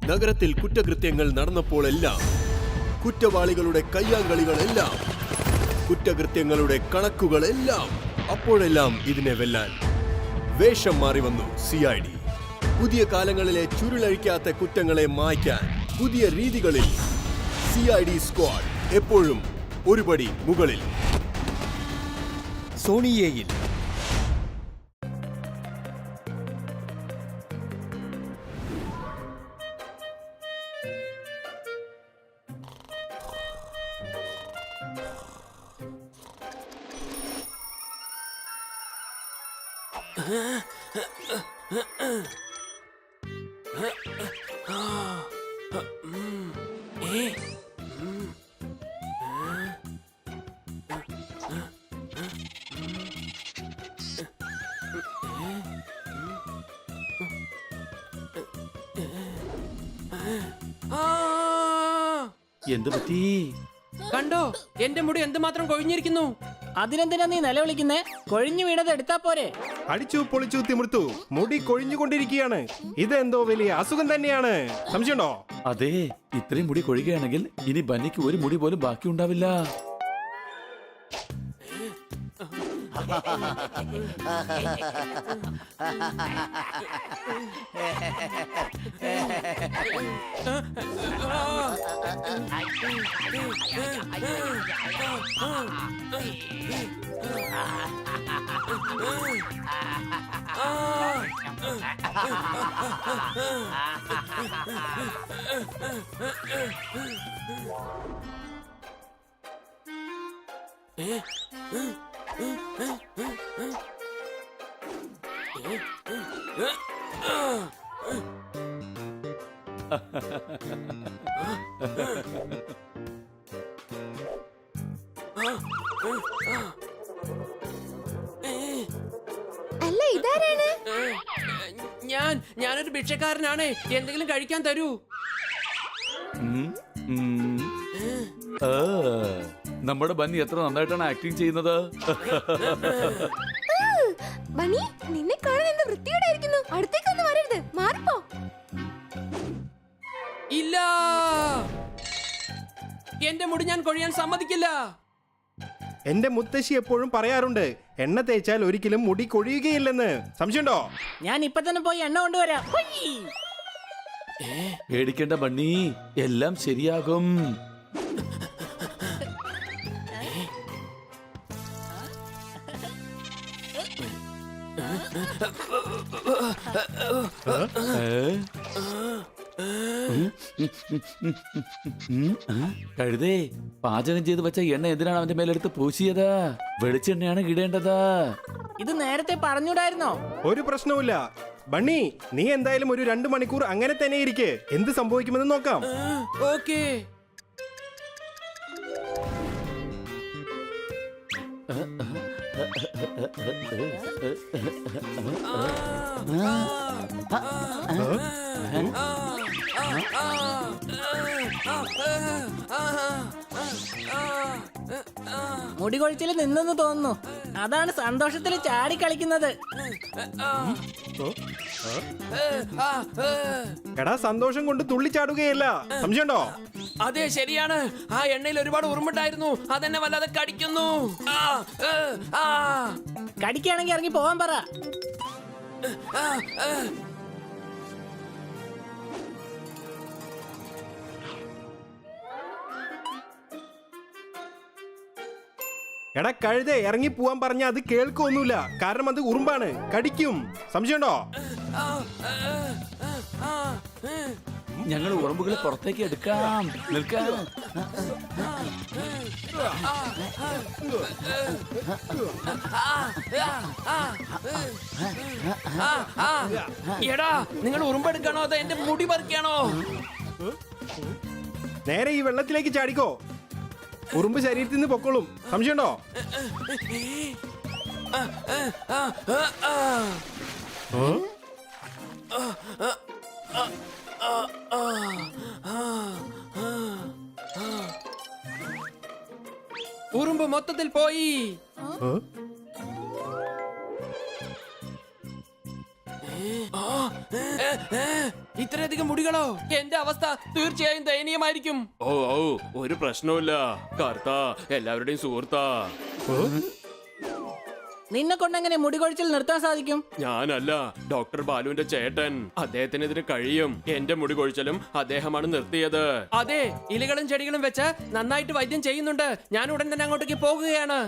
നഗരത്തിൽ കുറ്റകൃത്യങ്ങൾ നടന്നപ്പോഴെല്ലാം, കുറ്റവാളികളുടെ കയ്യാങ്കളികളെല്ലാം, കുറ്റകൃത്യങ്ങളുടെ കണക്കുകളെല്ലാം, അപ്പോഴെല്ലാം ഇതിനെ വെല്ലാൻ വേഷം മാറി വന്നു CID. പുതിയ കാലങ്ങളിലെ ചുരുളഴിക്കാത്ത കുറ്റങ്ങളെ മായ്ക്കാൻ പുതിയ രീതികളിൽ CID സ്ക്വാഡ് എപ്പോഴും ഒരുപടി മുകളിൽ. സോണിയേയിൽ എന്ത് പറ്റി? കണ്ടോ എന്റെ മുടി എന്തുമാത്രം കൊഴിഞ്ഞിരിക്കുന്നു. അതിനെന്തിനാ നീ നിലവിളിക്കുന്നേ? കൊഴിഞ്ഞു വീണത് എടുത്താ പോരെ? അടിച്ചു പൊളിച്ചു തിമിർത്തു, മുടി കൊഴിഞ്ഞുകൊണ്ടിരിക്കുകയാണ്. ഇതെന്തോ വലിയ അസുഖം തന്നെയാണ്. സംശയമുണ്ടോ? അതെ, ഇത്രയും മുടി കൊഴിയുകയാണെങ്കിൽ ഇനി ബന്നിക്ക് ഒരു മുടി പോലും ബാക്കി ഉണ്ടാവില്ല. അല്ല, ഇതാരാണ്? ഞാനൊരു ഭിക്ഷക്കാരനാണ്. എന്തെങ്കിലും കഴിക്കാൻ തരൂ. നമ്മുടെ ബന്നി എത്ര നന്നായിട്ടാണ് ആക്ടിങ് ചെയ്യുന്നത്. ബണ്ണി, നിന്നെ കാണാൻ എന്ത് വൃത്തിയോടായിരിക്കുന്നു. അടുത്തേക്കൊന്നും വരരുത്, മാറിപ്പോ. ഇല്ല, എന്റെ മുടി ഞാൻ കൊഴിയാൻ സമ്മതിക്കില്ല. എന്റെ മുത്തശ്ശി എപ്പോഴും പറയാറുണ്ട്, എണ്ണ തേച്ചാൽ ഒരിക്കലും മുടി കൊഴിയുകയില്ലെന്ന്. സംശയമുണ്ടോ? ഞാൻ ഇപ്പൊ തന്നെ പോയി എണ്ണ കൊണ്ടുവരാം. ഹൊയ്. പേടിക്കേണ്ട ബണ്ണി, എല്ലാം ശരിയാകും. കഴുതേ, പാചകം ചെയ്ത് വെച്ച എണ്ണ എന്തിനാണ് അവന്റെ മേലെടുത്ത് പൂശിയത്? വെളിച്ചെണ്ണയാണ് ഇടേണ്ടത്. ഇത് നേരത്തെ പറഞ്ഞൂടായിരുന്നോ? ഒരു പ്രശ്നവുമില്ല ബണ്ണി, നീ എന്തായാലും ഒരു 2 മണിക്കൂർ അങ്ങനെ തന്നെ ഇരിക്കെ. എന്ത് സംഭവിക്കുമെന്ന് നോക്കാം. ഓക്കേ. മുടി കൊഴിച്ചിൽ നിന്നെന്ന് തോന്നുന്നു. അതാണ് സന്തോഷത്തിൽ ചാടി കളിക്കുന്നത്. എടാ, സന്തോഷം കൊണ്ട് തുള്ളിച്ചാടുകയല്ല. സംശയമുണ്ടോ? അതെ, ശരിയാണ്. ആ എണ്ണയിൽ ഒരുപാട് ഉറുമ്പുണ്ടായിരുന്നു. അതെന്നെ വല്ലാതെ കടിക്കുന്നു. കടിക്കുകയാണെങ്കിൽ ഇറങ്ങി പോവാൻ പറ. എടാ കഴുതേ, ഇറങ്ങി പോവാൻ പറഞ്ഞ അത് കേൾക്കൊന്നുമില്ല. കാരണം അത് ഉറുമ്പാണ്, കടിക്കും. സംശയമുണ്ടോ? ഞങ്ങൾ ഉറുമ്പുകളെ പുറത്തേക്ക് എടുക്കാം. നിൽക്കാം. എടാ, നിങ്ങൾ ഉറുമ്പെടുക്കണോ അതോ എന്റെ മുടി പറിക്കാണോ? നേരെ ഈ വെള്ളത്തിലേക്ക് ചാടിക്കോ. ഉറുമ്പ് ശരീരത്തിൽ നിന്ന് പൊക്കോളും. സംശയമുണ്ടോ? ഉറുമ്പ് മൊത്തത്തിൽ പോയി. ഇത്രയധികം മുടികളോ? എന്റെ അവസ്ഥ തീർച്ചയായും ദയനീയമായിരിക്കും. ഓ ഓ ഒരു പ്രശ്നവുമില്ല. കർത്ത എല്ലാവരുടെയും സുഹൃത്താ. നിന്നെ കൊണ്ടെങ്ങനെ മുടി കൊഴിച്ചിൽ നിർത്താൻ സാധിക്കും? ഞാനല്ല, ഡോക്ടർ ബാലുവിന്റെ ചേട്ടൻ. അദ്ദേഹത്തിന് ഇതിന് കഴിയും. എന്റെ മുടി കൊഴിച്ചലും അദ്ദേഹമാണ് നിർത്തിയത്. അതെ, ഇലകളും ചെടികളും വെച്ച് നന്നായിട്ട് വൈദ്യം ചെയ്യുന്നുണ്ട്. ഞാൻ ഉടൻ തന്നെ അങ്ങോട്ടേക്ക് പോകുകയാണ്.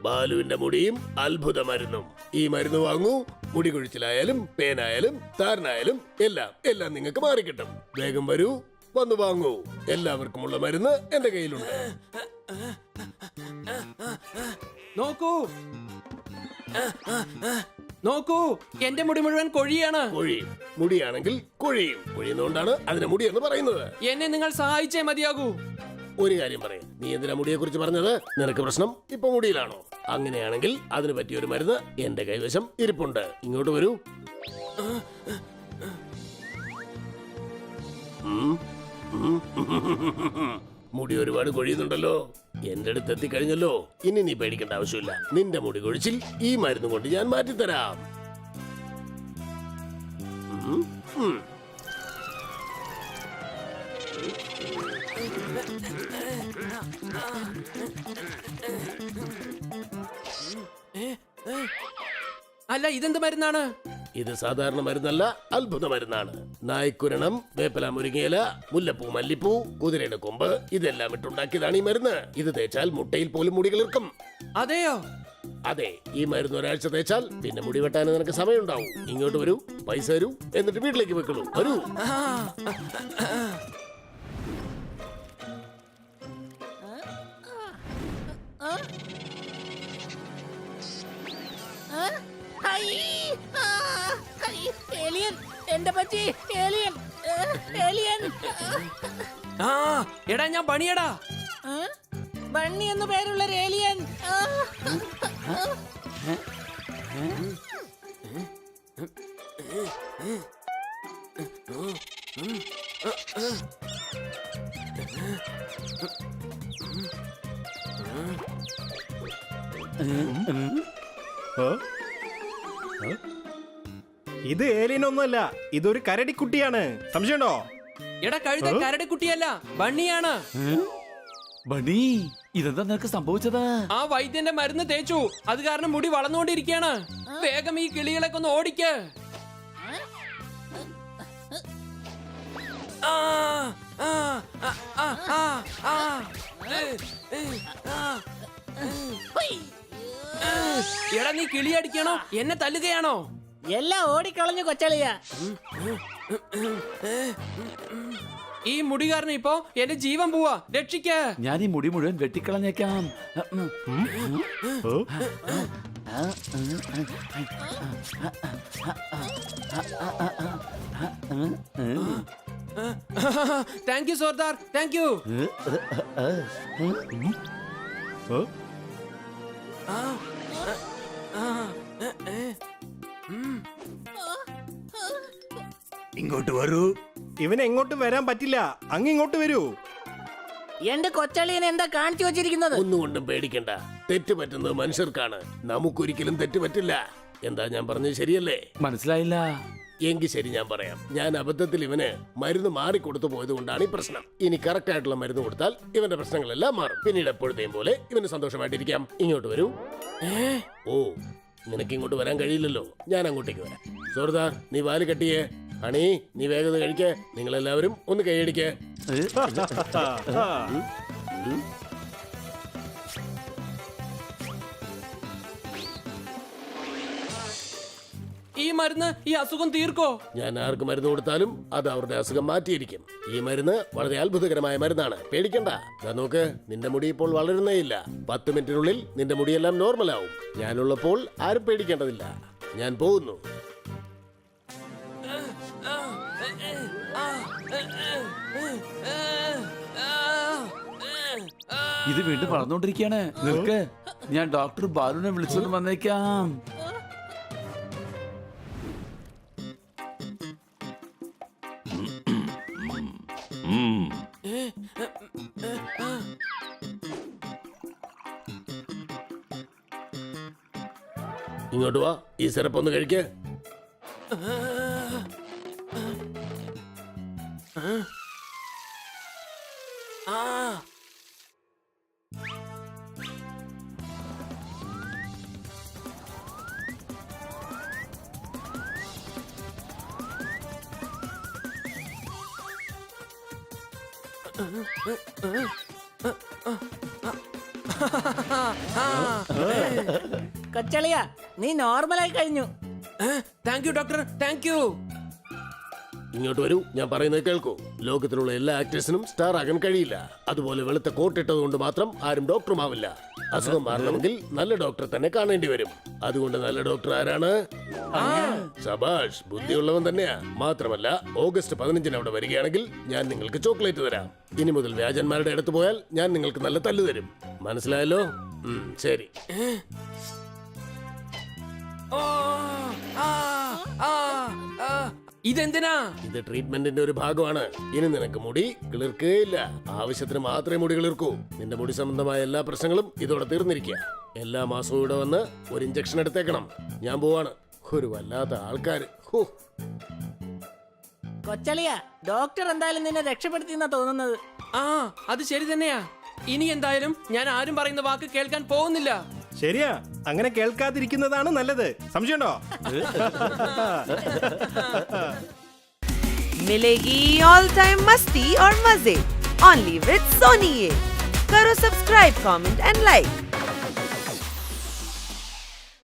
ബാലുവിന്റെ മുടിയും അത്ഭുത മരുന്നും. ഈ മരുന്ന് വാങ്ങൂ. മുടി കൊഴിച്ചിലായാലും പേനായാലും താരനായാലും എല്ലാം നിങ്ങൾക്ക് മാറിക്കിട്ടും. വേഗം വരൂ, വന്നു വാങ്ങൂ. എല്ലാവർക്കുമുള്ള മരുന്ന് എന്റെ കയ്യിലുണ്ട്. നോക്കൂ നോക്കൂ, എന്റെ മുടി മുഴുവൻ കൊഴിയാണ്. കൊഴിയും. മുടിയാണെങ്കിൽ കൊഴിയും. കൊഴിയുന്നതുകൊണ്ടാണ് അതിനെ മുടി എന്ന് പറയുന്നത്. എന്നെ നിങ്ങൾ സഹായിച്ചേ മതിയാകൂ. ഒരു കാര്യം പറയാം, നീ എന്തിനാ മുടിയെ കുറിച്ച് പറഞ്ഞത്? നിനക്ക് പ്രശ്നം ഇപ്പൊ മുടിയിലാണോ? അങ്ങനെയാണെങ്കിൽ അതിന് പറ്റിയൊരു മരുന്ന് എന്റെ കൈവശം ഇരിപ്പുണ്ട്. ഇങ്ങോട്ട് വരൂ. മുടി ഒരുപാട് കൊഴിയുന്നുണ്ടല്ലോ. എന്റെ അടുത്ത് എത്തിക്കഴിഞ്ഞല്ലോ. ഇനി നീ പേടിക്കേണ്ട ആവശ്യമില്ല. നിന്റെ മുടി കൊഴിച്ചിൽ ഈ മരുന്ന് കൊണ്ട് ഞാൻ മാറ്റിത്തരാം. അല്ല, ഇതെന്ത് മരുന്നാണ്? ഇത് സാധാരണ മരുന്നല്ല, അത്ഭുത മരുന്നാണ്. നായ്ക്കുരണം, വേപ്പല, മുരിങ്ങയില, മുല്ലപ്പൂ, മല്ലിപ്പൂ, കുതിരയുടെ കൊമ്പ് ഇതെല്ലാം ഇട്ടുണ്ടാക്കിയതാണ് ഈ മരുന്ന്. ഇത് തേച്ചാൽ മുട്ടയിൽ പോലും മുടി കിളിർക്കും. അതെയോ? അതെ, ഈ മരുന്ന് ഒരാഴ്ച തേച്ചാൽ പിന്നെ മുടി വെട്ടാൻ നിനക്ക് സമയമുണ്ടാവും. ഇങ്ങോട്ട് വരൂ, പൈസ തരൂ, എന്നിട്ട് വീട്ടിലേക്ക് വെക്കുള്ളൂ. വരൂ. ഏലിയൻ, എന്റെ പറ്റി ഏലിയൻ, ഏലിയൻ. ആ എടാ, ഞാൻ പണിയടാ. ബണ്ണി എന്നു പേരുള്ള ഒരു ഏലിയൻ. ഇത് ഏലിയനൊന്നുമല്ല, ഇതൊരു കരടിക്കുട്ടിയാണ്. സംശയമുണ്ടോ? എടാ കഴുത കരടിക്കുട്ടിയല്ല, ബണ്ണിയാണ്. ബണി, ഇതെന്താ നിനക്ക് സംഭവിച്ചത്? ആ വൈദ്യന്റെ മരുന്ന് തേച്ചു, അത് കാരണം മുടി വളർന്നുകൊണ്ടിരിക്കുകയാണ്. വേഗം ഈ കിളികളൊക്കെ ഒന്ന് ഓടിക്ക്. ആ, ആ, ആ, ആ, ആ, ആ. എടാ, നീ കിളി അടിക്കണോ എന്നെ തല്ലുകയാണോ? എല്ലാം ഓടിക്കളഞ്ഞു കൊച്ചളിയ. ഈ മുടി കാരണം ഇപ്പോ എന്റെ ജീവൻ പോവാ. രക്ഷിക്ക. ഞാൻ ഈ മുടി മുഴുവൻ വെട്ടിക്കളഞ്ഞേക്കാം. താങ്ക് യു സർദാർ, താങ്ക് യു. ഇങ്ങോട്ട് വരൂ. ഇവന് എങ്ങോട്ട് വരാൻ പറ്റില്ല. ഇങ്ങോട്ട് വരൂ. എന്റെ കൊച്ചളിയൻ എന്താ കാണിച്ചു വെച്ചിരിക്കുന്നത്? ഒന്നുകൊണ്ടും പേടിക്കണ്ട. തെറ്റ് പറ്റുന്നത് മനുഷ്യർക്കാണ്. നമുക്കൊരിക്കലും തെറ്റ് പറ്റില്ല. എന്താ ഞാൻ പറഞ്ഞത് ശരിയല്ലേ? മനസ്സിലായില്ല. എങ്കിൽ ശരി, ഞാൻ പറയാം. ഞാൻ അബദ്ധത്തിൽ ഇവന് മരുന്ന് മാറിക്കൊടുത്തു പോയത് കൊണ്ടാണ് ഈ പ്രശ്നം. ഇനി കറക്റ്റ് ആയിട്ടുള്ള മരുന്ന് കൊടുത്താൽ ഇവന്റെ പ്രശ്നങ്ങളെല്ലാം മാറും. പിന്നീട് എപ്പോഴത്തെയും പോലെ ഇവന് സന്തോഷമായിട്ടിരിക്കാം. ഇങ്ങോട്ട് വരൂ. ഓ, നിനക്ക് ഇങ്ങോട്ട് വരാൻ കഴിയില്ലല്ലോ. ഞാൻ അങ്ങോട്ടേക്ക് വരാം. സോർദാർ, നീ വാല് കെട്ടിയേ. ഹണി, നീ വേഗത കഴിക്കേ. നിങ്ങളെല്ലാവരും ഒന്ന് കൈയടിക്കേ. ഈ മരുന്ന് ഈ അസുഖം തീർക്കോ? ഞാൻ ആർക്ക് മരുന്ന് കൊടുത്താലും അത് അവരുടെ അസുഖം മാറ്റിയിരിക്കും. ഈ മരുന്ന് വളരെ അത്ഭുതകരമായ മരുന്നാണ്. പേടിക്കണ്ട. ദാ നോക്ക്, നിന്റെ മുടി ഇപ്പോൾ വളരുന്നേയില്ല. 10 മിനിറ്റിനുള്ളിൽ നിന്റെ മുടിയെല്ലാം നോർമൽ ആവും. ഞാനുള്ളപ്പോൾ ആരും പേടിക്കേണ്ടതില്ല. ഞാൻ പോകുന്നു. ഇത് വീണ്ടും വളർന്നുകൊണ്ടിരിക്കുകയാണ്. നിൽക്ക്, ഞാൻ ഡോക്ടർ ബാലുവിനെ വിളിച്ചോണ്ട് വന്നേക്കാം. ഇങ്ങോട്ട് വാ, ഈ സിറപ്പ് ഒന്ന് കഴിക്കേ. കൊച്ചളിയ നീ നോർമലായി കഴിഞ്ഞു. Thank you doctor, thank you. ഇങ്ങോട്ട് വരൂ, ഞാൻ പറയുന്നത് കേൾക്കൂ. ലോകത്തിലുള്ള എല്ലാ ആക്ടേഴ്സിനും സ്റ്റാർ ആകാൻ കഴിയില്ല. അതുപോലെ വെളുത്ത കോട്ടിട്ടത് കൊണ്ട് മാത്രം ആരും ഡോക്ടറുമാവില്ല. അസുഖം മാറണമെങ്കിൽ നല്ല ഡോക്ടറെ തന്നെ കാണേണ്ടി വരും. അതുകൊണ്ട് നല്ല ഡോക്ടർ ആരാണ്? സബാഷ്, ബുദ്ധിയുള്ളവൻ തന്നെയാ. മാത്രമല്ല ഓഗസ്റ്റ് 15 അവിടെ വരികയാണെങ്കിൽ ഞാൻ നിങ്ങൾക്ക് ചോക്ലേറ്റ് തരാം. ഇനി മുതൽ വ്യാജന്മാരുടെ അടുത്ത് പോയാൽ ഞാൻ നിങ്ങൾക്ക് നല്ല തല്ല് തരും. മനസ്സിലായല്ലോ? ശരി. ഇതെന്തിനാ? ഇത് ട്രീറ്റ്മെന്റിന്റെ ഒരു ഭാഗമാണ്. ഇനി നിനക്ക് മുടി കിളിർക്കുകയില്ല. ആവശ്യത്തിന് മാത്രമേ മുടി കിളിർക്കൂ. നിന്റെ മുടി സംബന്ധമായ എല്ലാ പ്രശ്നങ്ങളും ഇതോടെ തീർന്നിരിക്കുക. എല്ലാ മാസവും ഇവിടെ വന്ന് ഒരു ഇഞ്ചക്ഷൻ എടുത്തേക്കണം. ഞാൻ പോവാണ്. ഒരു വല്ലാത്ത ആൾക്കാര്. കൊച്ചളിയ ഡോക്ടർ എന്തായാലും നിന്നെ രക്ഷപ്പെടുത്തിയെന്നാ തോന്നുന്നത്. അത് ശരി തന്നെയാ. ഇനി എന്തായാലും ഞാൻ ആരും പറയുന്ന വാക്ക് കേൾക്കാൻ പോകുന്നില്ല. ശരിയാ, അങ്ങനെ കേൾക്കാതിരിക്കുന്നതാണ് നല്ലത്. സംശയമുണ്ടോ? मिलेगी ऑल टाइम मस्ती और मजे ओनली विद सोनी। करो सब्सक्राइब, कमेंट एंड लाइक।